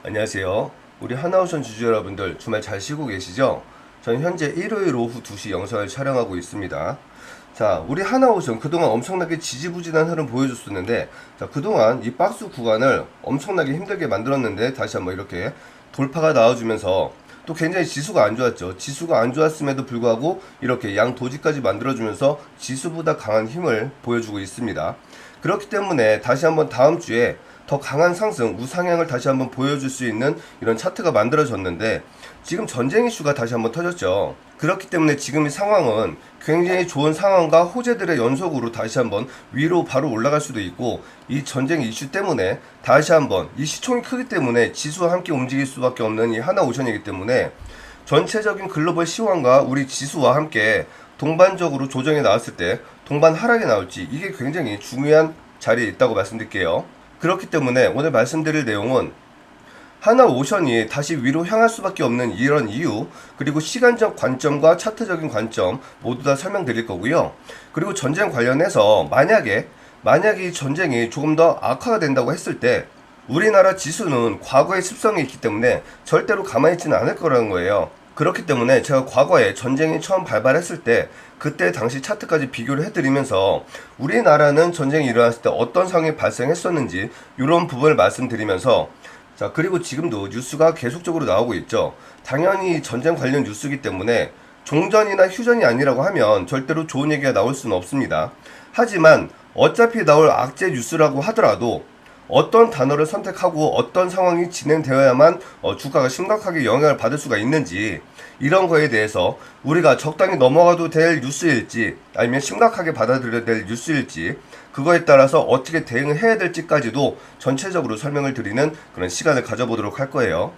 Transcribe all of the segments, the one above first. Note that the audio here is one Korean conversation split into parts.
안녕하세요. 우리 하나오션 주주 여러분들 주말 잘 쉬고 계시죠? 저는 현재 일요일 오후 2시 영상을 촬영하고 있습니다. 자, 우리 하나오션 그동안 엄청나게 지지부진한 흐름 보여줬었는데, 자, 그동안 이 박스 구간을 엄청나게 힘들게 만들었는데 다시 한번 이렇게 돌파가 나와주면서 또 굉장히 지수가 안 좋았죠. 지수가 안 좋았음에도 불구하고 이렇게 양 도지까지 만들어주면서 지수보다 강한 힘을 보여주고 있습니다. 그렇기 때문에 다시 한번 다음 주에 더 강한 상승, 우상향을 다시 한번 보여줄 수 있는 이런 차트가 만들어졌는데, 지금 전쟁 이슈가 다시 한번 터졌죠. 그렇기 때문에 지금 이 상황은 굉장히 좋은 상황과 호재들의 연속으로 다시 한번 위로 바로 올라갈 수도 있고, 이 전쟁 이슈 때문에 다시 한번 이 시총이 크기 때문에 지수와 함께 움직일 수밖에 없는 이 하나오션이기 때문에 전체적인 글로벌 시황과 우리 지수와 함께 동반적으로 조정이 나왔을 때 동반 하락이 나올지, 이게 굉장히 중요한 자리에 있다고 말씀드릴게요. 그렇기 때문에 오늘 말씀드릴 내용은 하나오션이 다시 위로 향할 수밖에 없는 이런 이유, 그리고 시간적 관점과 차트적인 관점 모두 다 설명드릴 거고요. 그리고 전쟁 관련해서 만약에 이 전쟁이 조금 더 악화가 된다고 했을 때 우리나라 지수는 과거의 습성이 있기 때문에 절대로 가만히 있지는 않을 거라는 거예요. 그렇기 때문에 제가 과거에 전쟁이 처음 발발했을 때 그때 당시 차트까지 비교를 해드리면서 우리나라는 전쟁이 일어났을 때 어떤 상황이 발생했었는지 이런 부분을 말씀드리면서, 자, 그리고 지금도 뉴스가 계속적으로 나오고 있죠. 당연히 전쟁 관련 뉴스이기 때문에 종전이나 휴전이 아니라고 하면 절대로 좋은 얘기가 나올 수는 없습니다. 하지만 어차피 나올 악재 뉴스라고 하더라도 어떤 단어를 선택하고 어떤 상황이 진행되어야만 주가가 심각하게 영향을 받을 수가 있는지, 이런 거에 대해서 우리가 적당히 넘어가도 될 뉴스일지 아니면 심각하게 받아들여야 될 뉴스일지, 그거에 따라서 어떻게 대응을 해야 될지까지도 전체적으로 설명을 드리는 그런 시간을 가져보도록 할 거예요.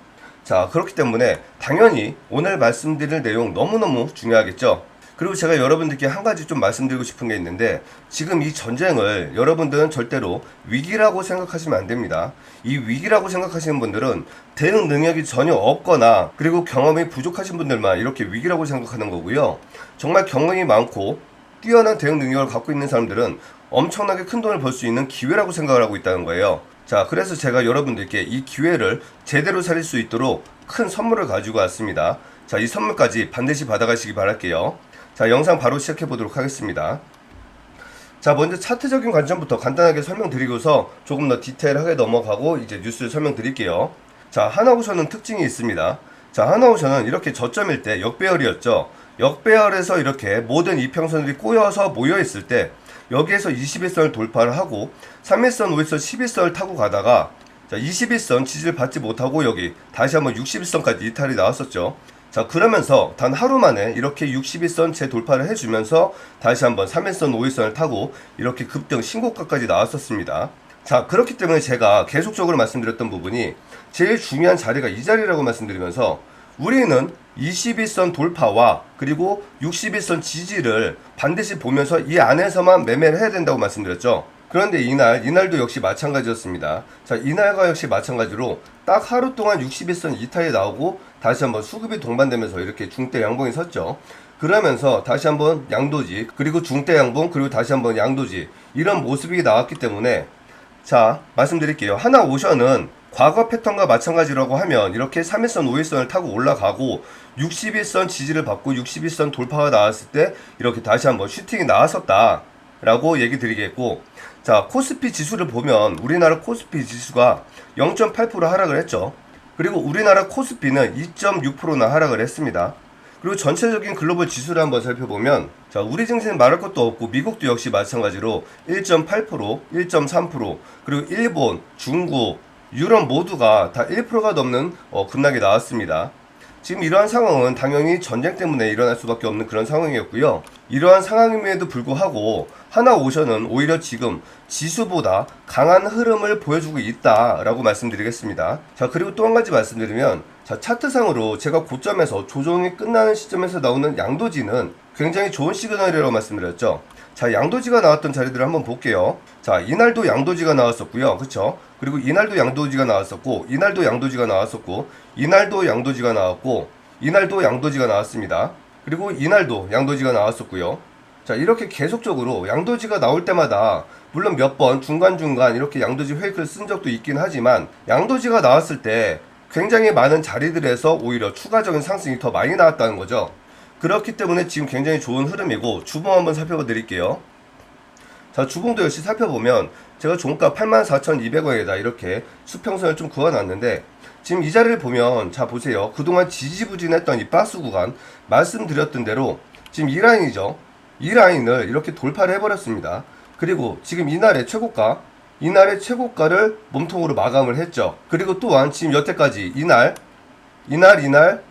자, 그렇기 때문에 당연히 오늘 말씀드릴 내용 너무너무 중요하겠죠. 그리고 제가 여러분들께 한 가지 좀 말씀드리고 싶은 게 있는데, 지금 이 전쟁을 여러분들은 절대로 위기라고 생각하시면 안 됩니다. 이 위기라고 생각하시는 분들은 대응 능력이 전혀 없거나 그리고 경험이 부족하신 분들만 이렇게 위기라고 생각하는 거고요. 정말 경험이 많고 뛰어난 대응 능력을 갖고 있는 사람들은 엄청나게 큰 돈을 벌 수 있는 기회라고 생각을 하고 있다는 거예요. 자, 그래서 제가 여러분들께 이 기회를 제대로 살릴 수 있도록 큰 선물을 가지고 왔습니다. 자, 이 선물까지 반드시 받아가시기 바랄게요. 자, 영상 바로 시작해 보도록 하겠습니다. 자, 먼저 차트적인 관점부터 간단하게 설명드리고서 조금 더 디테일하게 넘어가고 이제 뉴스를 설명드릴게요. 자, 하나오션은 특징이 있습니다. 자, 하나오션은 이렇게 저점일 때 역배열이었죠. 역배열에서 이렇게 모든 이평선들이 꼬여서 모여있을 때 여기에서 21선을 돌파를 하고 3일선, 5일선, 11선을 타고 가다가, 자, 21선 지지를 받지 못하고 여기 다시 한번 61선까지 이탈이 나왔었죠. 자, 그러면서 단 하루 만에 이렇게 61선 재돌파를 해주면서 다시 한번 3일선, 5일선을 타고 이렇게 급등 신고가까지 나왔었습니다. 자, 그렇기 때문에 제가 계속적으로 말씀드렸던 부분이 제일 중요한 자리가 이 자리라고 말씀드리면서, 우리는 21선 돌파와 그리고 61선 지지를 반드시 보면서 이 안에서만 매매를 해야 된다고 말씀드렸죠. 그런데 이날도 역시 마찬가지였습니다. 자, 이날과 역시 마찬가지로 딱 하루 동안 61선 이탈이 나오고 다시 한번 수급이 동반되면서 이렇게 중대 양봉이 섰죠. 그러면서 다시 한번 양도지, 그리고 중대 양봉, 그리고 다시 한번 양도지, 이런 모습이 나왔기 때문에, 자, 말씀드릴게요. 하나오션은 과거 패턴과 마찬가지라고 하면 이렇게 3일선, 5일선을 타고 올라가고 61선 지지를 받고 61선 돌파가 나왔을 때 이렇게 다시 한번 슈팅이 나왔었다 라고 얘기 드리겠고, 자, 코스피 지수를 보면 우리나라 코스피 지수가 0.8% 하락을 했죠. 그리고 우리나라 코스피는 2.6%나 하락을 했습니다. 그리고 전체적인 글로벌 지수를 한번 살펴보면, 자, 우리 증시는 말할 것도 없고 미국도 역시 마찬가지로 1.8%, 1.3%, 그리고 일본, 중국, 유럽 모두가 다 1%가 넘는 급락이 나왔습니다. 지금 이러한 상황은 당연히 전쟁 때문에 일어날 수밖에 없는 그런 상황이었고요. 이러한 상황임에도 불구하고 하나오션은 오히려 지금 지수보다 강한 흐름을 보여주고 있다라고 말씀드리겠습니다. 자, 그리고 또 한 가지 말씀드리면, 자, 차트상으로 제가 고점에서 조정이 끝나는 시점에서 나오는 양도지는 굉장히 좋은 시그널이라고 말씀드렸죠. 자, 양도지가 나왔던 자리들을 한번 볼게요. 자, 이날도 양도지가 나왔었고요. 그쵸? 그리고 이날도 양도지가 나왔었고, 이날도 양도지가 나왔었고, 이날도 양도지가 나왔고, 이날도 양도지가 나왔습니다. 그리고 이날도 양도지가 나왔었고요. 자, 이렇게 계속적으로 양도지가 나올 때마다 물론 몇 번 중간중간 이렇게 양도지 페이크를 쓴 적도 있긴 하지만, 양도지가 나왔을 때 굉장히 많은 자리들에서 오히려 추가적인 상승이 더 많이 나왔다는 거죠. 그렇기 때문에 지금 굉장히 좋은 흐름이고, 주봉 한번 살펴봐 드릴게요. 자, 주봉도 역시 살펴보면 제가 종가 84,200원에다 이렇게 수평선을 좀 그어놨는데, 지금 이 자리를 보면, 자 보세요. 그동안 지지부진했던 이 박스 구간, 말씀드렸던 대로 지금 이 라인이죠. 이 라인을 이렇게 돌파를 해버렸습니다. 그리고 지금 이날의 최고가를 몸통으로 마감을 했죠. 그리고 또한 지금 여태까지 이날,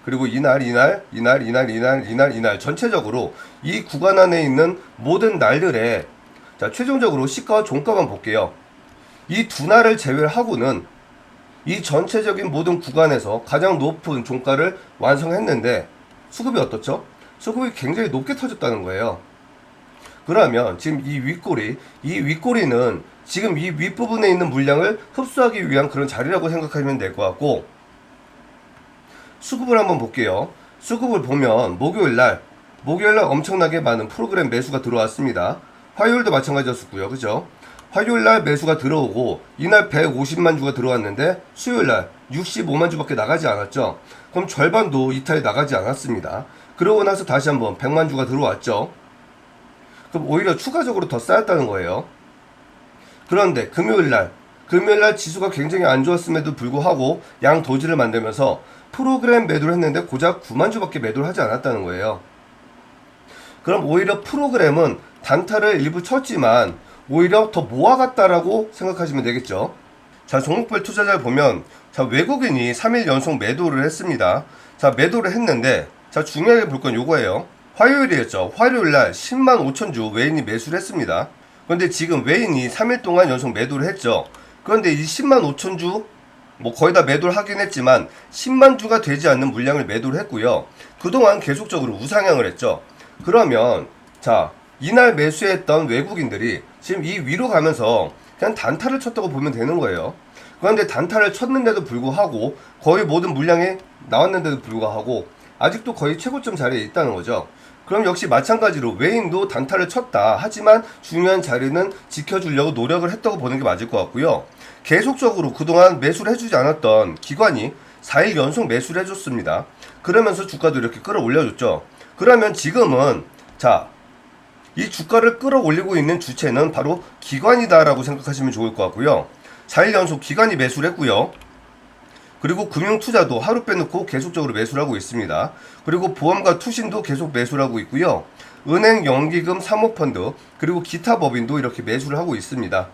그리고 이날 전체적으로 이 구간 안에 있는 모든 날들의, 자, 최종적으로 시가와 종가만 볼게요. 이 두 날을 제외하고는 이 전체적인 모든 구간에서 가장 높은 종가를 완성했는데, 수급이 어떻죠? 수급이 굉장히 높게 터졌다는 거예요. 그러면 지금 이 윗꼬리는 지금 이 윗부분에 있는 물량을 흡수하기 위한 그런 자리라고 생각하시면 될 것 같고, 수급을 한번 볼게요. 수급을 보면 목요일날 엄청나게 많은 프로그램 매수가 들어왔습니다. 화요일도 마찬가지였었고요. 그죠? 화요일날 매수가 들어오고 이날 150만 주가 들어왔는데 수요일날 65만 주밖에 나가지 않았죠. 그럼 절반도 이탈이 나가지 않았습니다. 그러고 나서 다시 한번 100만 주가 들어왔죠. 그럼 오히려 추가적으로 더 쌓였다는 거예요. 그런데 금요일날 지수가 굉장히 안 좋았음에도 불구하고 양도지를 만들면서 프로그램 매도를 했는데 고작 9만 주밖에 매도를 하지 않았다는 거예요. 그럼 오히려 프로그램은 단타를 일부 쳤지만 오히려 더 모아갔다라고 생각하시면 되겠죠. 자, 종목별 투자자를 보면, 자, 외국인이 3일 연속 매도를 했습니다. 자, 매도를 했는데, 자, 중요하게 볼 건 요거예요. 화요일이었죠. 화요일날 10만 5천 주 외인이 매수를 했습니다. 그런데 지금 외인이 3일 동안 연속 매도를 했죠. 그런데 이 10만 5천 주, 뭐 거의 다 매도를 하긴 했지만 10만 주가 되지 않는 물량을 매도를 했고요. 그동안 계속적으로 우상향을 했죠. 그러면, 자, 이날 매수했던 외국인들이 지금 이 위로 가면서 그냥 단타를 쳤다고 보면 되는 거예요. 그런데 단타를 쳤는데도 불구하고, 거의 모든 물량이 나왔는데도 불구하고 아직도 거의 최고점 자리에 있다는 거죠. 그럼 역시 마찬가지로 외인도 단타를 쳤다. 하지만 중요한 자리는 지켜주려고 노력을 했다고 보는 게 맞을 것 같고요. 계속적으로 그동안 매수를 해주지 않았던 기관이 4일 연속 매수를 해줬습니다. 그러면서 주가도 이렇게 끌어올려줬죠. 그러면 지금은, 자, 이 주가를 끌어올리고 있는 주체는 바로 기관이다라고 생각하시면 좋을 것 같고요. 4일 연속 기관이 매수를 했고요. 그리고 금융투자도 하루 빼놓고 계속적으로 매수를 하고 있습니다. 그리고 보험과 투신도 계속 매수를 하고 있고요. 은행, 연기금, 사모펀드, 그리고 기타 법인도 이렇게 매수를 하고 있습니다.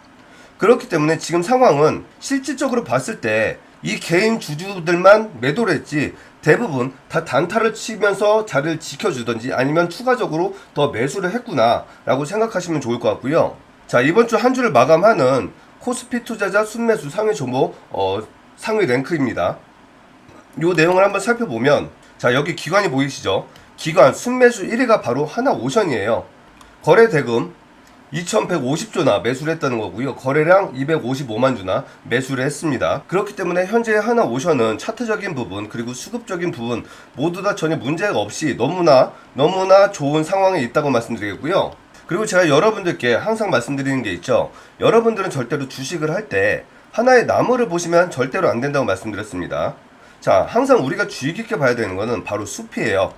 그렇기 때문에 지금 상황은 실질적으로 봤을 때 이 개인 주주들만 매도를 했지, 대부분 다 단타를 치면서 자리를 지켜주던지 아니면 추가적으로 더 매수를 했구나 라고 생각하시면 좋을 것 같고요. 자, 이번 주 한 주를 마감하는 코스피 투자자 순매수 상위 종목 상위 랭크입니다. 이 내용을 한번 살펴보면, 자, 여기 기관이 보이시죠? 기관 순매수 1위가 바로 하나오션이에요. 거래 대금 2150조나 매수를 했다는 거고요. 거래량 255만 주나 매수를 했습니다. 그렇기 때문에 현재 하나오션은 차트적인 부분 그리고 수급적인 부분 모두 다 전혀 문제가 없이 너무나 좋은 상황에 있다고 말씀드리겠고요. 그리고 제가 여러분들께 항상 말씀드리는 게 있죠. 여러분들은 절대로 주식을 할 때 하나의 나무를 보시면 절대로 안 된다고 말씀드렸습니다. 자, 항상 우리가 주의 깊게 봐야 되는 거는 바로 숲이에요.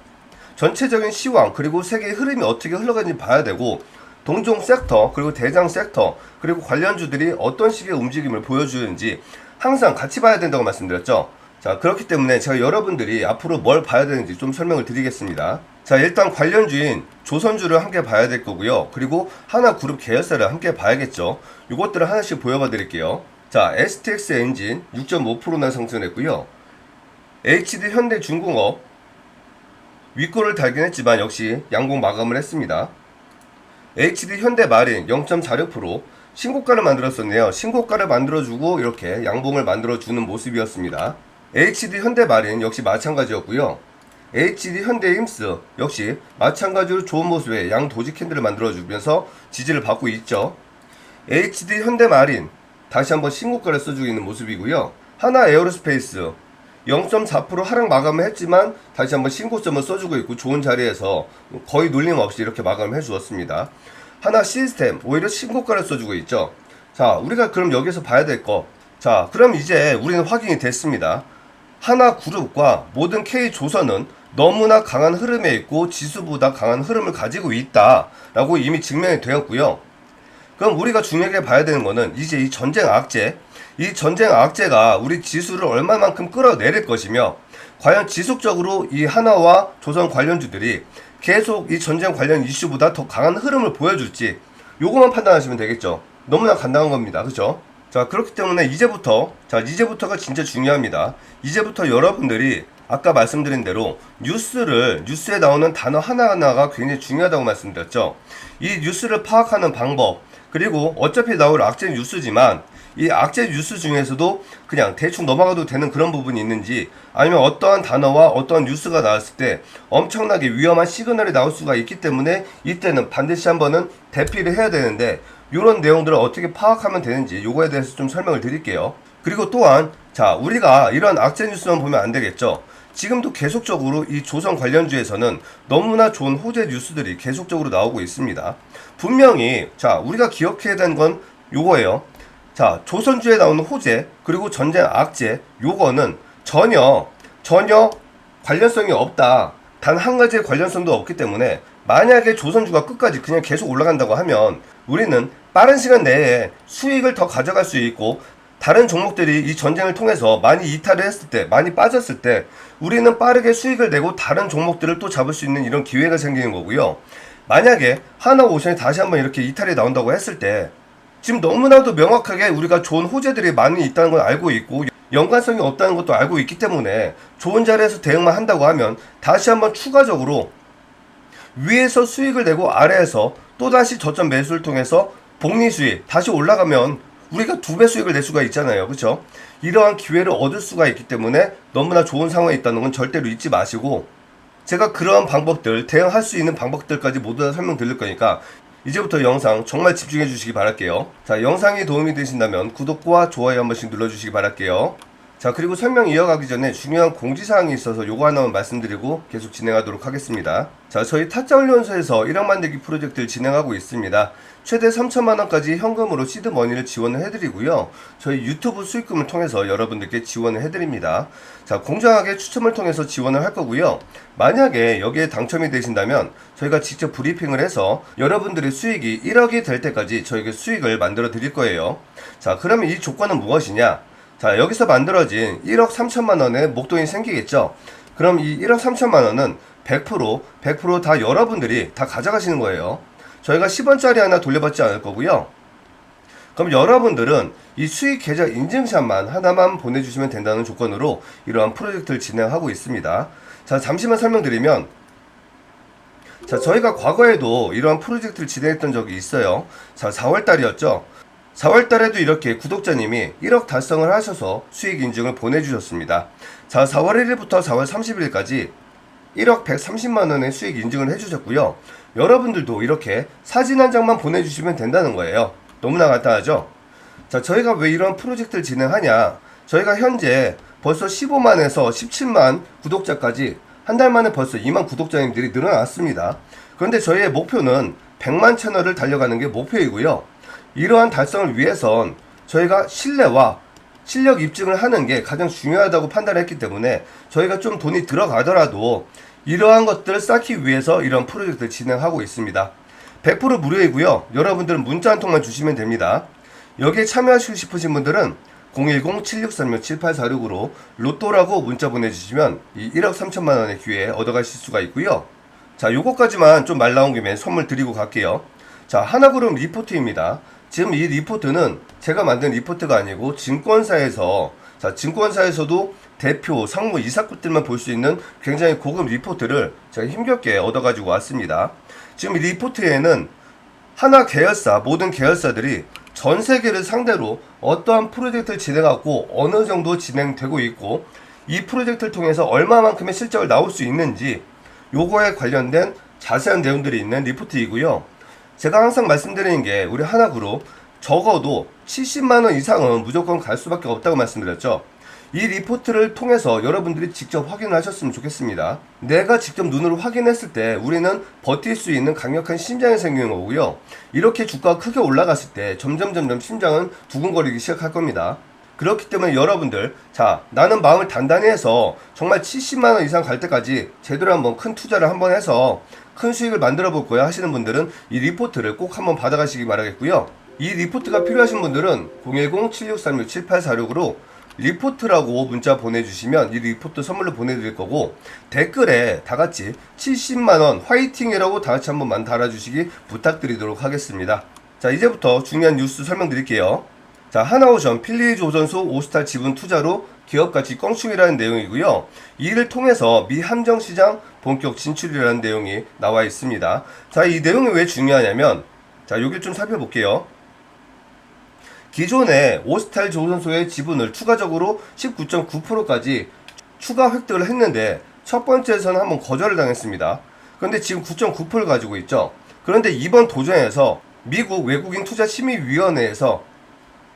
전체적인 시황 그리고 세계의 흐름이 어떻게 흘러가는지 봐야 되고, 동종 섹터 그리고 대장 섹터 그리고 관련주들이 어떤 식의 움직임을 보여주는지 항상 같이 봐야 된다고 말씀드렸죠. 자, 그렇기 때문에 제가 여러분들이 앞으로 뭘 봐야 되는지 좀 설명을 드리겠습니다. 자, 일단 관련주인 조선주를 함께 봐야 될 거고요. 그리고 하나그룹 계열사를 함께 봐야겠죠. 이것들을 하나씩 보여봐 드릴게요. 자, STX 엔진 6.5%나 상승했고요. HD 현대중공업 윗골을 달긴 했지만 역시 양봉 마감을 했습니다. HD 현대마린 0.46% 신고가를 만들었었네요. 신고가를 만들어주고 이렇게 양봉을 만들어주는 모습이었습니다. HD 현대마린 역시 마찬가지였고요. HD 현대임스 역시 마찬가지로 좋은 모습의 양도지 캔들을 만들어주면서 지지를 받고 있죠. HD 현대마린 다시 한번 신고가를 써주고 있는 모습이고요. 하나 에어로스페이스 0.4% 하락 마감을 했지만 다시 한번 신고점을 써주고 있고 좋은 자리에서 거의 눌림 없이 이렇게 마감을 해주었습니다. 하나 시스템 오히려 신고가를 써주고 있죠. 자, 우리가 그럼 여기서 봐야 될 거, 자, 그럼 이제 우리는 확인이 됐습니다. 하나그룹과 모든 K조선은 너무나 강한 흐름에 있고 지수보다 강한 흐름을 가지고 있다라고 이미 증명이 되었고요. 그럼 우리가 중요하게 봐야 되는 거는 이제 이 전쟁 악재가 우리 지수를 얼마만큼 끌어내릴 것이며, 과연 지속적으로 이 하나와 조선 관련주들이 계속 이 전쟁 관련 이슈보다 더 강한 흐름을 보여줄지, 요거만 판단하시면 되겠죠. 너무나 간단한 겁니다. 그죠? 자, 그렇기 때문에 이제부터가 진짜 중요합니다. 이제부터 여러분들이 아까 말씀드린 대로 뉴스에 나오는 단어 하나하나가 굉장히 중요하다고 말씀드렸죠. 이 뉴스를 파악하는 방법, 그리고 어차피 나올 악재 뉴스지만 이 악재 뉴스 중에서도 그냥 대충 넘어가도 되는 그런 부분이 있는지, 아니면 어떠한 단어와 어떠한 뉴스가 나왔을 때 엄청나게 위험한 시그널이 나올 수가 있기 때문에 이때는 반드시 한번은 대피를 해야 되는데, 이런 내용들을 어떻게 파악하면 되는지 요거에 대해서 좀 설명을 드릴게요. 그리고 또한 우리가 이런 악재 뉴스만 보면 안 되겠죠. 지금도 계속적으로 이 조선 관련주에서는 너무나 좋은 호재 뉴스들이 계속적으로 나오고 있습니다. 분명히 우리가 기억해야 되는 건 요거예요. 조선주에 나오는 호재, 그리고 전쟁 악재, 요거는 전혀 관련성이 없다. 단 한 가지의 관련성도 없기 때문에, 만약에 조선주가 끝까지 그냥 계속 올라간다고 하면 우리는 빠른 시간 내에 수익을 더 가져갈 수 있고, 다른 종목들이 이 전쟁을 통해서 많이 이탈을 했을 때, 많이 빠졌을 때 우리는 빠르게 수익을 내고 다른 종목들을 또 잡을 수 있는 이런 기회가 생기는 거고요. 만약에 하나오션이 다시 한번 이렇게 이탈이 나온다고 했을 때, 지금 너무나도 명확하게 우리가 좋은 호재들이 많이 있다는 걸 알고 있고 연관성이 없다는 것도 알고 있기 때문에, 좋은 자리에서 대응만 한다고 하면 다시 한번 추가적으로 위에서 수익을 내고 아래에서 또다시 저점 매수를 통해서 복리 수익 다시 올라가면 우리가 2배 수익을 낼 수가 있잖아요. 그렇죠? 이러한 기회를 얻을 수가 있기 때문에 너무나 좋은 상황에 있다는 건 절대로 잊지 마시고, 제가 그러한 방법들, 대응할 수 있는 방법들까지 모두 다 설명드릴 거니까 이제부터 영상 정말 집중해 주시기 바랄게요. 영상이 도움이 되신다면 구독과 좋아요 한 번씩 눌러주시기 바랄게요. 그리고 설명 이어가기 전에 중요한 공지사항이 있어서 요거 하나만 말씀드리고 계속 진행하도록 하겠습니다. 저희 타짜훈련소에서 1억 만들기 프로젝트를 진행하고 있습니다. 최대 3천만원까지 현금으로 시드머니를 지원을 해드리고요. 저희 유튜브 수익금을 통해서 여러분들께 지원을 해드립니다. 공정하게 추첨을 통해서 지원을 할 거고요. 만약에 여기에 당첨이 되신다면 저희가 직접 브리핑을 해서 여러분들의 수익이 1억이 될 때까지 저에게 수익을 만들어 드릴 거예요. 그러면 이 조건은 무엇이냐? 여기서 만들어진 1억 3천만 원의 목돈이 생기겠죠. 그럼 이 1억 3천만 원은 100% 다 여러분들이 다 가져가시는 거예요. 저희가 10원짜리 하나 돌려받지 않을 거고요. 그럼 여러분들은 이 수익 계좌 인증샷만 하나만 보내주시면 된다는 조건으로 이러한 프로젝트를 진행하고 있습니다. 잠시만 설명드리면, 저희가 과거에도 이러한 프로젝트를 진행했던 적이 있어요. 4월달이었죠. 4월달에도 이렇게 구독자님이 1억 달성을 하셔서 수익 인증을 보내주셨습니다. 4월 1일부터 4월 30일까지 1억 130만원의 수익 인증을 해주셨고요. 여러분들도 이렇게 사진 한 장만 보내주시면 된다는 거예요. 너무나 간단하죠? 저희가 왜 이런 프로젝트를 진행하냐? 저희가 현재 벌써 15만에서 17만 구독자까지 한 달 만에 벌써 2만 구독자님들이 늘어났습니다. 그런데 저희의 목표는 100만 채널을 달려가는 게 목표이고요. 이러한 달성을 위해선 저희가 신뢰와 실력 입증을 하는 게 가장 중요하다고 판단했기 때문에, 저희가 좀 돈이 들어가더라도 이러한 것들을 쌓기 위해서 이런 프로젝트를 진행하고 있습니다. 100% 무료이고요. 여러분들은 문자 한 통만 주시면 됩니다. 여기에 참여하시고 싶으신 분들은 010-7636-7846으로 로또라고 문자 보내주시면 이 1억 3천만 원의 기회 얻어가실 수가 있고요. 요거까지만 좀 말 나온 김에 선물 드리고 갈게요. 하나그룹 리포트입니다. 지금 이 리포트는 제가 만든 리포트가 아니고 증권사에서도 대표, 상무, 이사급들만 볼 수 있는 굉장히 고급 리포트를 제가 힘겹게 얻어가지고 왔습니다. 지금 이 리포트에는 하나 계열사, 모든 계열사들이 전 세계를 상대로 어떠한 프로젝트를 진행하고 어느 정도 진행되고 있고, 이 프로젝트를 통해서 얼마만큼의 실적을 나올 수 있는지 요거에 관련된 자세한 내용들이 있는 리포트이고요. 제가 항상 말씀드리는 게, 우리 하나그룹 적어도 70만원 이상은 무조건 갈 수밖에 없다고 말씀드렸죠. 이 리포트를 통해서 여러분들이 직접 확인을 하셨으면 좋겠습니다. 내가 직접 눈으로 확인했을 때 우리는 버틸 수 있는 강력한 심장이 생기는 거고요. 이렇게 주가가 크게 올라갔을 때 점점 심장은 두근거리기 시작할 겁니다. 그렇기 때문에 여러분들, 자, 나는 마음을 단단히 해서 정말 70만원 이상 갈 때까지 제대로 한번 큰 투자를 한번 해서 큰 수익을 만들어 볼 거야 하시는 분들은 이 리포트를 꼭 한번 받아가시기 바라겠고요. 이 리포트가 필요하신 분들은 010-7636-7846으로 리포트라고 문자 보내주시면 이 리포트 선물로 보내드릴 거고, 댓글에 다같이 70만원 화이팅이라고 다같이 한번만 달아주시기 부탁드리도록 하겠습니다. 자, 이제부터 중요한 뉴스 설명드릴게요. 자, 하나오션 필리조선소 오스탈 지분 투자로 기업가치 껑충이라는 내용이고요. 이를 통해서 미 함정시장 본격 진출이라는 내용이 나와 있습니다. 자, 이 내용이 왜 중요하냐면, 자, 여길 좀 살펴볼게요. 기존에 오스탈 조선소의 지분을 추가적으로 19.9%까지 추가 획득을 했는데 첫 번째에서는 한번 거절을 당했습니다. 그런데 지금 9.9%를 가지고 있죠. 그런데 이번 도전에서 미국 외국인 투자 심의위원회에서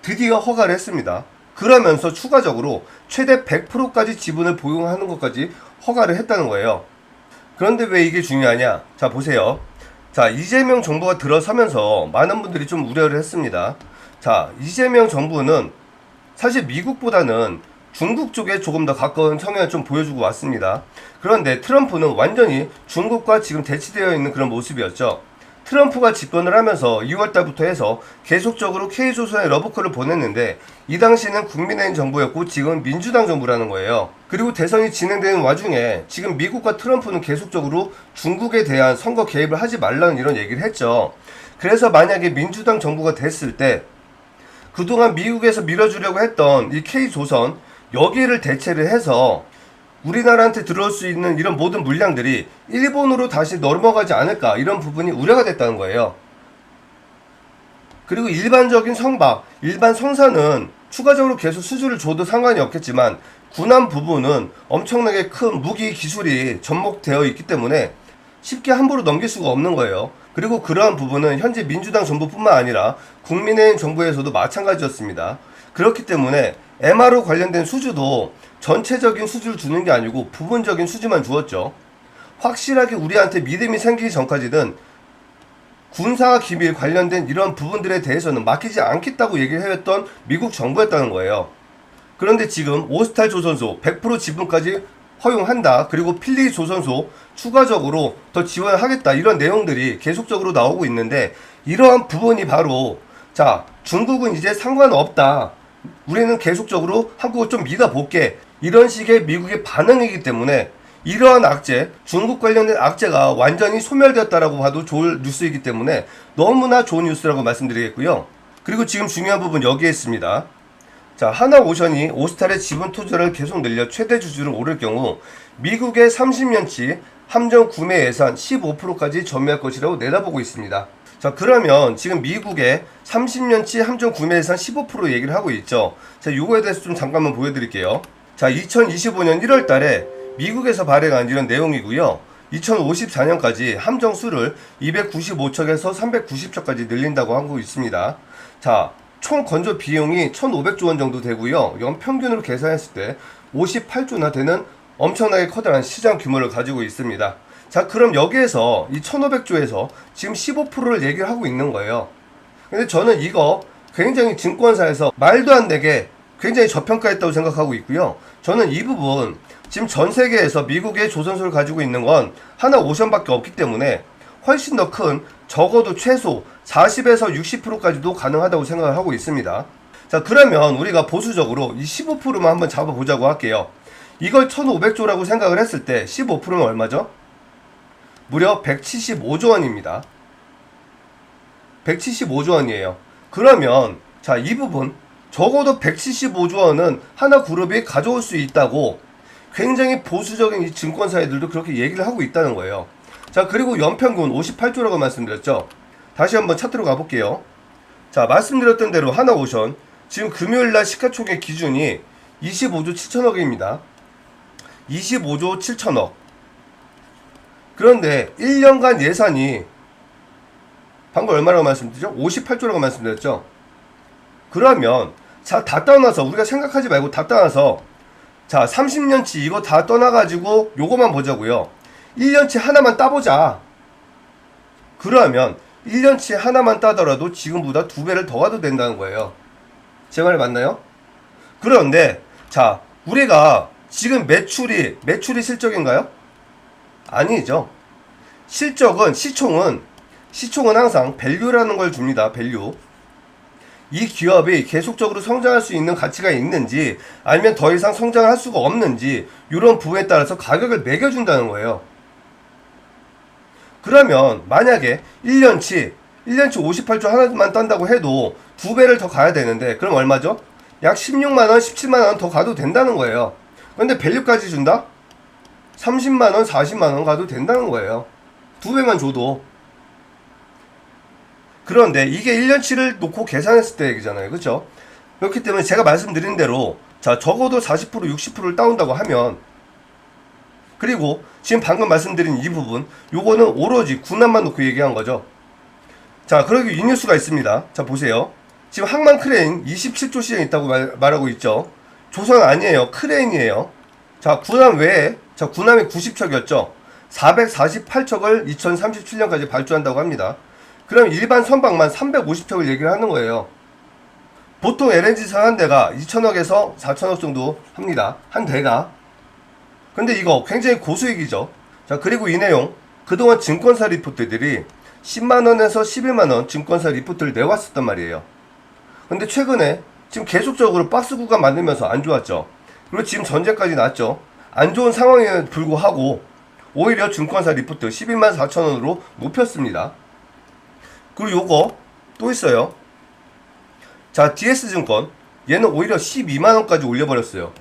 드디어 허가를 했습니다. 그러면서 추가적으로 최대 100%까지 지분을 보유하는 것까지 허가를 했다는 거예요. 그런데 왜 이게 중요하냐? 자, 보세요. 자, 이재명 정부가 들어서면서 많은 분들이 좀 우려를 했습니다. 자, 이재명 정부는 사실 미국보다는 중국 쪽에 조금 더 가까운 성향을 좀 보여주고 왔습니다. 그런데 트럼프는 완전히 중국과 지금 대치되어 있는 그런 모습이었죠. 트럼프가 집권을 하면서 2월달부터 해서 계속적으로 K조선에 러브콜을 보냈는데 이 당시는 국민의힘 정부였고 지금은 민주당 정부라는 거예요. 그리고 대선이 진행되는 와중에 지금 미국과 트럼프는 계속적으로 중국에 대한 선거 개입을 하지 말라는 이런 얘기를 했죠. 그래서 만약에 민주당 정부가 됐을 때 그동안 미국에서 밀어주려고 했던 이 K조선 여기를 대체를 해서 우리나라한테 들어올 수 있는 이런 모든 물량들이 일본으로 다시 넘어가지 않을까, 이런 부분이 우려가 됐다는 거예요. 그리고 일반적인 성박, 일반 성사는 추가적으로 계속 수주를 줘도 상관이 없겠지만 군함 부분은 엄청나게 큰 무기 기술이 접목되어 있기 때문에 쉽게 함부로 넘길 수가 없는 거예요. 그리고 그러한 부분은 현재 민주당 정부뿐만 아니라 국민의힘 정부에서도 마찬가지였습니다. 그렇기 때문에 MRO 관련된 수주도 전체적인 수주를 주는 게 아니고 부분적인 수주만 주었죠. 확실하게 우리한테 믿음이 생기기 전까지는 군사 기밀 관련된 이런 부분들에 대해서는 맡기지 않겠다고 얘기를 해왔던 미국 정부였다는 거예요. 그런데 지금 오스탈 조선소 100% 지분까지 허용한다. 그리고 필리 조선소 추가적으로 더 지원하겠다. 이런 내용들이 계속적으로 나오고 있는데 이러한 부분이 바로, 자, 중국은 이제 상관없다. 우리는 계속적으로 한국을 좀 믿어볼게. 이런 식의 미국의 반응이기 때문에 이러한 악재, 중국 관련된 악재가 완전히 소멸되었다라고 봐도 좋을 뉴스이기 때문에 너무나 좋은 뉴스라고 말씀드리겠고요. 그리고 지금 중요한 부분 여기에 있습니다. 자, 하나오션이 오스탈의 지분 투자를 계속 늘려 최대 주주를 오를 경우 미국의 30년치 함정 구매 예산 15%까지 점유할 것이라고 내다보고 있습니다. 자, 그러면 지금 미국의 30년치 함정 구매 예산 15% 얘기를 하고 있죠. 자, 요거에 대해서 좀 잠깐만 보여드릴게요. 자, 2025년 1월 달에 미국에서 발행한 이런 내용이고요. 2054년까지 함정 수를 295척에서 390척까지 늘린다고 하고 있습니다. 자, 총 건조 비용이 1,500조 원 정도 되고요. 연평균으로 계산했을 때 58조나 되는 엄청나게 커다란 시장 규모를 가지고 있습니다. 자, 그럼 여기에서 이 1,500조에서 지금 15%를 얘기를 하고 있는 거예요. 근데 저는 이거 굉장히 증권사에서 말도 안 되게 굉장히 저평가했다고 생각하고 있고요. 저는 이 부분 지금 전 세계에서 미국의 조선소를 가지고 있는 건 하나오션밖에 없기 때문에 훨씬 더 큰, 적어도 최소 40에서 60%까지도 가능하다고 생각을 하고 있습니다. 자, 그러면 우리가 보수적으로 이 15%만 한번 잡아보자고 할게요. 이걸 1,500조라고 생각을 했을 때 15%는 얼마죠? 무려 175조 원입니다. 175조 원이에요. 그러면 자, 이 부분 적어도 175조 원은 하나그룹이 가져올 수 있다고 굉장히 보수적인 이 증권사들도 그렇게 얘기를 하고 있다는 거예요. 자, 그리고 연평균 58조라고 말씀드렸죠. 다시 한번 차트로 가볼게요. 자, 말씀드렸던 대로 하나오션 지금 금요일날 시가총액 기준이 25조 7천억입니다. 25조 7천억. 그런데 1년간 예산이 방금 얼마라고 말씀드렸죠? 58조라고 말씀드렸죠. 그러면 자, 다 떠나서 우리가 생각하지 말고 다 떠나서 자, 30년치 이거 다 떠나가지고 요거만 보자고요. 1년치 하나만 따보자. 그러면 1년치 하나만 따더라도 지금보다 2배를 더 가도 된다는 거예요. 제 말 맞나요? 그런데 자, 우리가 지금 매출이 실적인가요? 아니죠. 시총은 항상 밸류라는 걸 줍니다. 밸류. 이 기업이 계속적으로 성장할 수 있는 가치가 있는지 아니면 더 이상 성장을 할 수가 없는지 이런 부분에 따라서 가격을 매겨준다는 거예요. 그러면 만약에 1년치 58조 하나만 딴다고 해도 2배를 더 가야 되는데 그럼 얼마죠? 약 16만원, 17만원 더 가도 된다는 거예요. 근데 밸류까지 준다? 30만원, 40만원 가도 된다는 거예요. 2배만 줘도. 그런데 이게 1년치를 놓고 계산했을 때 얘기잖아요. 그쵸? 그렇기 때문에 제가 말씀드린 대로 자, 적어도 40%, 60%를 따온다고 하면, 그리고 지금 방금 말씀드린 이 부분, 요거는 오로지 군함만 놓고 얘기한 거죠. 자, 그러기 이 뉴스가 있습니다. 자, 보세요. 지금 항만 크레인 27조 시행 있다고 말하고 있죠. 조선 아니에요. 크레인이에요. 자, 군함 외에, 자, 군함이 90척이었죠. 448척을 2037년까지 발주한다고 합니다. 그럼 일반 선박만 350척을 얘기를 하는 거예요. 보통 LNG선 한 대가 2천억에서 4천억 정도 합니다. 한 대가. 근데 이거 굉장히 고수익이죠. 자, 그리고 이 내용, 그동안 증권사 리포트들이 10만원에서 11만원 증권사 리포트를 내왔었단 말이에요. 근데 최근에 지금 계속적으로 박스 구간 만들면서 안 좋았죠. 그리고 지금 전쟁까지 났죠. 안 좋은 상황에 불구하고 오히려 증권사 리포트 12만 4천원으로 높였습니다. 그리고 요거 또 있어요. 자, DS증권 얘는 오히려 12만원까지 올려버렸어요.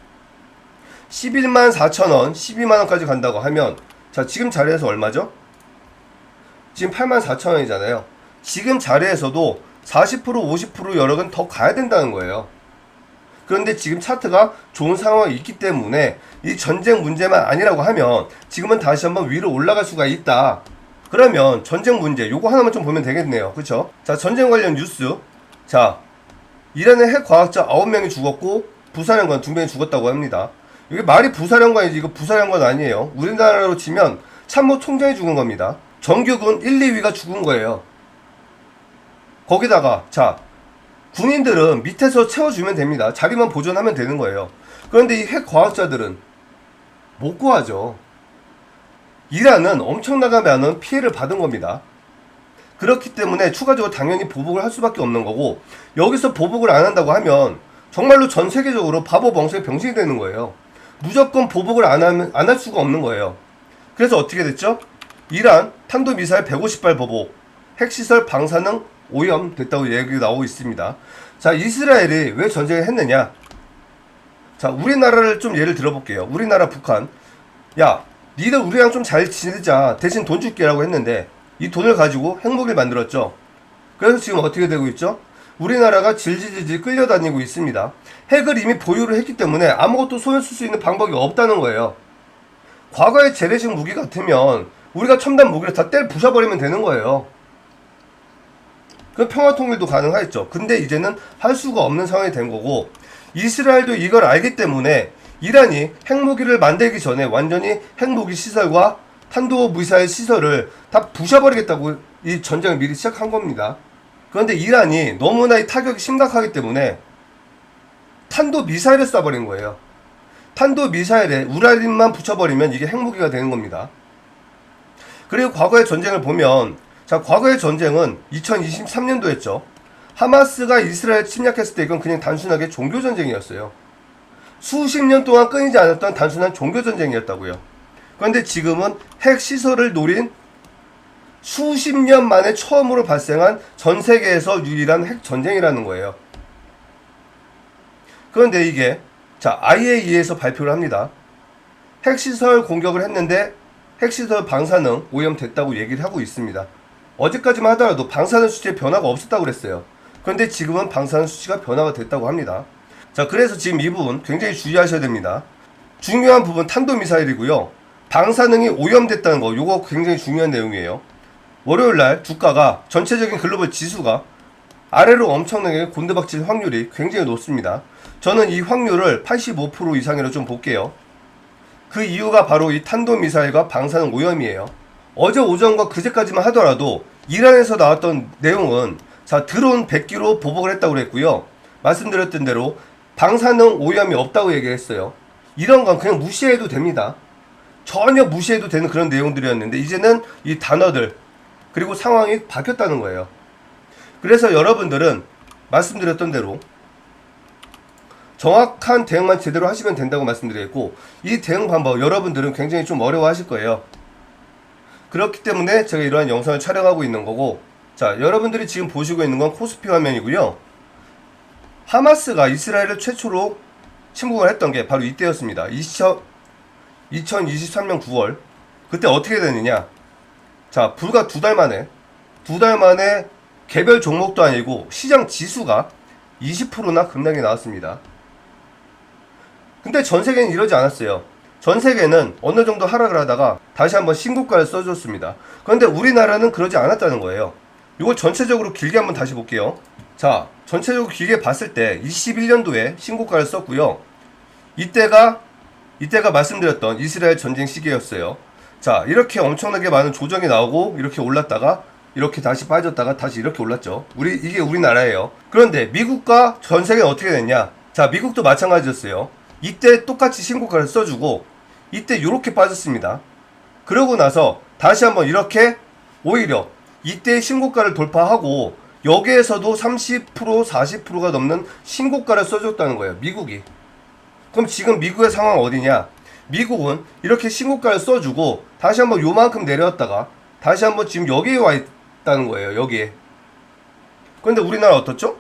11만 4천원 12만원까지 간다고 하면 자, 지금 자리에서 얼마죠? 지금 8만 4천원이잖아요. 지금 자리에서도 40% 50% 여력은 더 가야 된다는 거예요. 그런데 지금 차트가 좋은 상황이 있기 때문에 이 전쟁 문제만 아니라고 하면 지금은 다시 한번 위로 올라갈 수가 있다. 그러면 전쟁 문제 요거 하나만 좀 보면 되겠네요. 그쵸? 자, 전쟁 관련 뉴스. 자, 이란의 핵 과학자 9명이 죽었고 부사령관 2명이 죽었다고 합니다. 이게 말이 부사령관이지 이거 부사령관 아니에요. 우리나라로 치면 참모 총장이 죽은 겁니다. 정규군 1, 2위가 죽은 거예요. 거기다가 자, 군인들은 밑에서 채워주면 됩니다. 자리만 보존하면 되는 거예요. 그런데 이 핵 과학자들은 못 구하죠. 이란은 엄청나게 많은 피해를 받은 겁니다. 그렇기 때문에 추가적으로 당연히 보복을 할 수밖에 없는 거고, 여기서 보복을 안 한다고 하면 정말로 전 세계적으로 바보 멍청이 병신이 되는 거예요. 무조건 보복을 안 할 수가 없는 거예요. 그래서 어떻게 됐죠? 이란 탄도미사일 150발 보복, 핵시설 방사능 오염 됐다고 얘기가 나오고 있습니다. 자, 이스라엘이 왜 전쟁을 했느냐? 자, 우리나라를 좀 예를 들어볼게요. 우리나라 북한, 야, 니들 우리랑 좀 잘 지내자, 대신 돈 줄게라고 했는데 이 돈을 가지고 핵무기를 만들었죠. 그래서 지금 어떻게 되고 있죠? 우리나라가 질질질 끌려다니고 있습니다. 핵을 이미 보유를 했기 때문에 아무것도 손을 쓸 수 있는 방법이 없다는 거예요. 과거의 재래식 무기 같으면 우리가 첨단 무기를 다 때려 부숴버리면 되는 거예요. 그 평화통일도 가능하겠죠. 근데 이제는 할 수가 없는 상황이 된 거고, 이스라엘도 이걸 알기 때문에 이란이 핵무기를 만들기 전에 완전히 핵무기 시설과 탄도미사일 시설을 다 부셔버리겠다고 이 전쟁을 미리 시작한 겁니다. 그런데 이란이 너무나 이 타격이 심각하기 때문에 탄도미사일을 쏴버린 거예요. 탄도미사일에 우라늄만 붙여버리면 이게 핵무기가 되는 겁니다. 그리고 과거의 전쟁을 보면, 자, 과거의 전쟁은 2023년도였죠. 하마스가 이스라엘 침략했을 때 이건 그냥 단순하게 종교전쟁이었어요. 수십 년 동안 끊이지 않았던 단순한 종교전쟁이었다고요. 그런데 지금은 핵시설을 노린 수십 년 만에 처음으로 발생한 전 세계에서 유일한 핵전쟁이라는 거예요. 그런데 이게 자, IAEA에서 발표를 합니다. 핵시설 공격을 했는데 핵시설 방사능 오염됐다고 얘기를 하고 있습니다. 어제까지만 하더라도 방사능 수치에 변화가 없었다고 그랬어요. 그런데 지금은 방사능 수치가 변화가 됐다고 합니다. 자, 그래서 지금 이 부분 굉장히 주의하셔야 됩니다. 중요한 부분 탄도미사일이고요. 방사능이 오염됐다는 거, 요거 굉장히 중요한 내용이에요. 월요일날 주가가 전체적인 글로벌 지수가 아래로 엄청나게 곤두박질 확률이 굉장히 높습니다. 저는 이 확률을 85% 이상으로 좀 볼게요. 그 이유가 바로 이 탄도미사일과 방사능 오염이에요. 어제 오전과 그제까지만 하더라도 이란에서 나왔던 내용은 자, 드론 100기로 보복을 했다고 그랬고요. 말씀드렸던 대로 방사능 오염이 없다고 얘기했어요. 이런 건 그냥 무시해도 됩니다. 전혀 무시해도 되는 그런 내용들이었는데 이제는 이 단어들 그리고 상황이 바뀌었다는 거예요. 그래서 여러분들은 말씀드렸던 대로 정확한 대응만 제대로 하시면 된다고 말씀드렸고, 이 대응 방법 여러분들은 굉장히 좀 어려워하실 거예요. 그렇기 때문에 제가 이러한 영상을 촬영하고 있는 거고, 자, 여러분들이 지금 보시고 있는 건 코스피 화면이고요. 하마스가 이스라엘을 최초로 침공을 했던 게 바로 이때였습니다. 2023년 9월. 그때 어떻게 됐느냐? 자, 불과 두 달 만에 개별 종목도 아니고 시장 지수가 20%나 급락이 나왔습니다. 근데 전 세계는 이러지 않았어요. 전 세계는 어느 정도 하락을 하다가 다시 한번 신고가를 써줬습니다. 그런데 우리나라는 그러지 않았다는 거예요. 이걸 전체적으로 길게 한번 다시 볼게요. 자, 전체적으로 길게 봤을 때 21년도에 신고가를 썼고요. 이때가 말씀드렸던 이스라엘 전쟁 시기였어요. 자, 이렇게 엄청나게 많은 조정이 나오고 이렇게 올랐다가 이렇게 다시 빠졌다가 다시 이렇게 올랐죠. 이게 우리나라예요. 그런데 미국과 전 세계는 어떻게 됐냐? 자, 미국도 마찬가지였어요. 이때 똑같이 신고가를 써주고 이때 이렇게 빠졌습니다. 그러고 나서 다시 한번 이렇게 오히려 이때 신고가를 돌파하고 여기에서도 30% 40%가 넘는 신고가를 써줬다는 거예요. 미국이. 그럼 지금 미국의 상황은 어디냐? 미국은 이렇게 신고가를 써주고 다시 한번 요만큼 내려왔다가 다시 한번 지금 여기에 와 있다는 거예요. 여기에. 그런데 우리나라 어떻죠?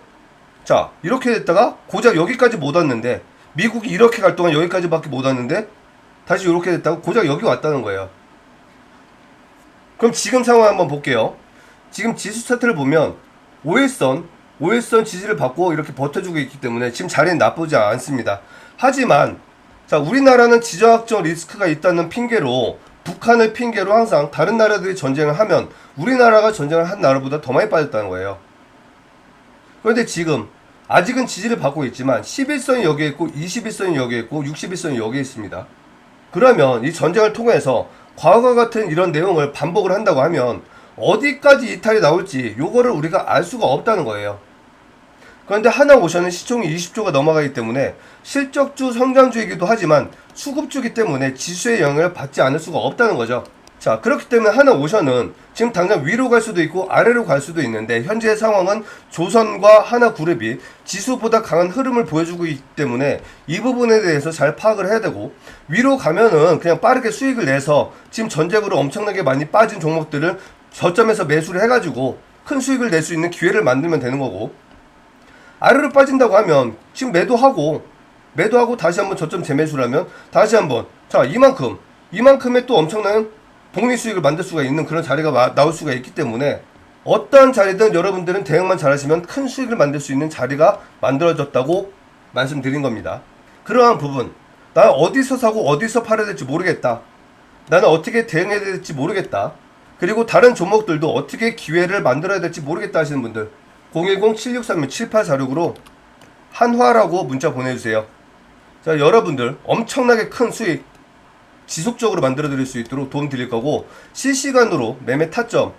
자, 이렇게 됐다가 고작 여기까지 못 왔는데, 미국이 이렇게 갈 동안 여기까지밖에 못 왔는데 다시 이렇게 됐다고 고작 여기 왔다는 거예요. 그럼 지금 상황 한번 볼게요. 지금 지수 차트를 보면 5일선 지지를 받고 이렇게 버텨주고 있기 때문에 지금 자리는 나쁘지 않습니다. 하지만 자, 우리나라는 지정학적 리스크가 있다는 핑계로, 북한을 핑계로 항상 다른 나라들이 전쟁을 하면 우리나라가 전쟁을 한 나라보다 더 많이 빠졌다는 거예요. 그런데 지금 아직은 지지를 받고 있지만 11선이 여기에 있고 21선이 여기에 있고 61선이 여기에 있습니다. 그러면 이 전쟁을 통해서 과거와 같은 이런 내용을 반복을 한다고 하면 어디까지 이탈이 나올지 요거를 우리가 알 수가 없다는 거예요. 그런데 하나오션은 시총이 20조가 넘어가기 때문에 실적주 성장주이기도 하지만 수급주이기 때문에 지수의 영향을 받지 않을 수가 없다는 거죠. 자, 그렇기 때문에 하나오션은 지금 당장 위로 갈 수도 있고 아래로 갈 수도 있는데, 현재의 상황은 조선과 하나그룹이 지수보다 강한 흐름을 보여주고 있기 때문에 이 부분에 대해서 잘 파악을 해야 되고, 위로 가면은 그냥 빠르게 수익을 내서 지금 전쟁으로 엄청나게 많이 빠진 종목들을 저점에서 매수를 해가지고 큰 수익을 낼 수 있는 기회를 만들면 되는 거고, 아래로 빠진다고 하면 지금 매도하고 다시 한번 저점 재매수를 하면 다시 한번, 자, 이만큼의 또 엄청난 복리 수익을 만들 수가 있는 그런 자리가 나올 수가 있기 때문에, 어떠한 자리든 여러분들은 대응만 잘하시면 큰 수익을 만들 수 있는 자리가 만들어졌다고 말씀드린 겁니다. 그러한 부분, 나는 어디서 사고 어디서 팔아야 될지 모르겠다, 나는 어떻게 대응해야 될지 모르겠다, 그리고 다른 종목들도 어떻게 기회를 만들어야 될지 모르겠다 하시는 분들 010-7636-7846으로 한화라고 문자 보내주세요. 자, 여러분들 엄청나게 큰 수익 지속적으로 만들어 드릴 수 있도록 도움 드릴 거고, 실시간으로 매매 타점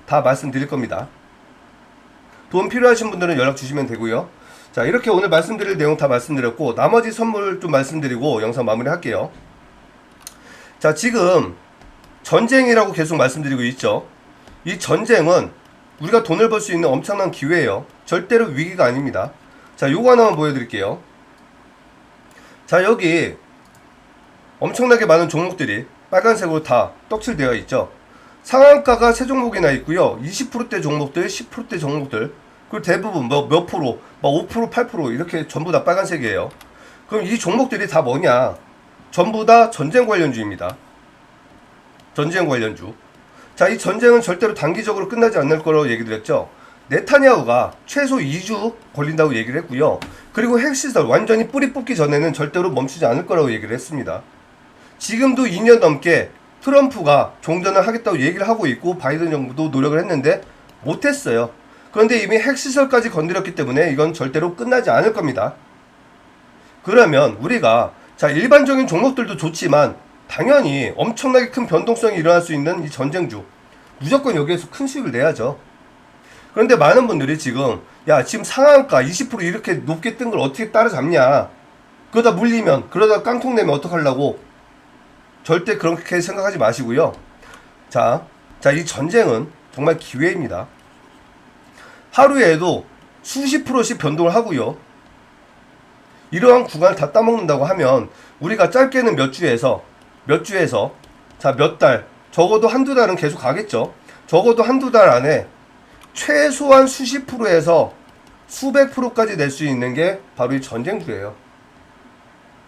다 말씀드릴 겁니다. 도움 필요하신 분들은 연락 주시면 되고요. 자, 이렇게 오늘 말씀드릴 내용 다 말씀드렸고, 나머지 선물 좀 말씀드리고 영상 마무리 할게요. 자, 지금 전쟁이라고 계속 말씀드리고 있죠. 이 전쟁은 우리가 돈을 벌 수 있는 엄청난 기회예요. 절대로 위기가 아닙니다. 자, 요거 하나만 보여드릴게요. 자, 여기 엄청나게 많은 종목들이 빨간색으로 다 떡칠되어 있죠. 상한가가 3종목이나 있고요. 20%대 종목들, 10%대 종목들, 그리고 대부분 몇 프로, 5%, 8% 이렇게 전부 다 빨간색이에요. 그럼 이 종목들이 다 뭐냐? 전부 다 전쟁 관련주입니다. 전쟁 관련주. 자, 이 전쟁은 절대로 단기적으로 끝나지 않을 거라고 얘기 드렸죠. 네타냐후가 최소 2주 걸린다고 얘기를 했고요. 그리고 핵시설 완전히 뿌리 뽑기 전에는 절대로 멈추지 않을 거라고 얘기를 했습니다. 지금도 2년 넘게 트럼프가 종전을 하겠다고 얘기를 하고 있고, 바이든 정부도 노력을 했는데 못했어요. 그런데 이미 핵시설까지 건드렸기 때문에 이건 절대로 끝나지 않을 겁니다. 그러면 우리가, 자, 일반적인 종목들도 좋지만 당연히 엄청나게 큰 변동성이 일어날 수 있는 이 전쟁주, 무조건 여기에서 큰 수익을 내야죠. 그런데 많은 분들이 지금 야 지금 상한가 20% 이렇게 높게 뜬 걸 어떻게 따라잡냐, 그러다 물리면, 그러다 깡통 내면 어떡하려고. 절대 그렇게 생각하지 마시고요. 자, 이 전쟁은 정말 기회입니다. 하루에도 수십 프로씩 변동을 하고요. 이러한 구간을 다 따먹는다고 하면 우리가 짧게는 몇 주에서 자, 몇 달, 적어도 한두 달은 계속 가겠죠. 적어도 한두 달 안에 최소한 수십 프로에서 수백 프로까지 낼 수 있는 게 바로 이 전쟁주예요.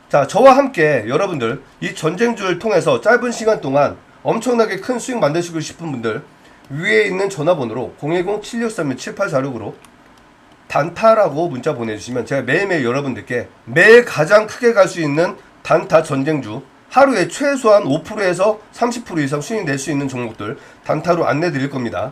자, 저와 함께 여러분들 이 전쟁주를 통해서 짧은 시간 동안 엄청나게 큰 수익 만드시고 싶은 분들, 위에 있는 전화번호로 010-7631-7846으로 단타라고 문자 보내주시면 제가 매일매일 여러분들께 매일 가장 크게 갈 수 있는 단타 전쟁주, 하루에 최소한 5%에서 30% 이상 수익 낼 수 있는 종목들 단타로 안내 드릴 겁니다.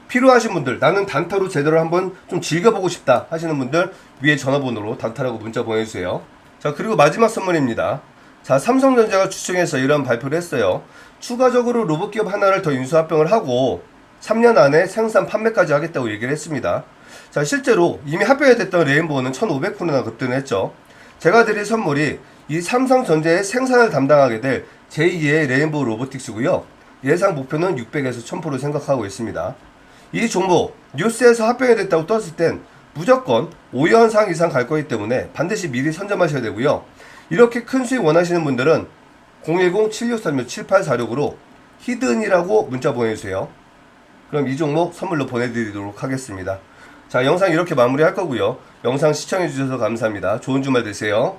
필요하신 분들, 나는 단타로 제대로 한번 좀 즐겨보고 싶다 하시는 분들 위에 전화번호로 단타라고 문자 보내주세요. 자, 그리고 마지막 선물입니다. 자, 삼성전자가 주총에서 이런 발표를 했어요. 추가적으로 로봇기업 하나를 더 인수합병을 하고 3년 안에 생산 판매까지 하겠다고 얘기를 했습니다. 자, 실제로 이미 합병이 됐던 레인보우는 1500%나 급등을 했죠. 제가 드릴 선물이 이 삼성전자의 생산을 담당하게 될 제2의 레인보우 로보틱스고요. 예상 목표는 600에서 1000% 생각하고 있습니다. 이 종목 뉴스에서 합병이 됐다고 떴을 땐 무조건 5연상 이상 갈 거기 때문에 반드시 미리 선점하셔야 되고요. 이렇게 큰 수익 원하시는 분들은 010-7636-7846으로 히든이라고 문자 보내주세요. 그럼 이 종목 선물로 보내드리도록 하겠습니다. 자, 영상 이렇게 마무리할 거고요. 영상 시청해주셔서 감사합니다. 좋은 주말 되세요.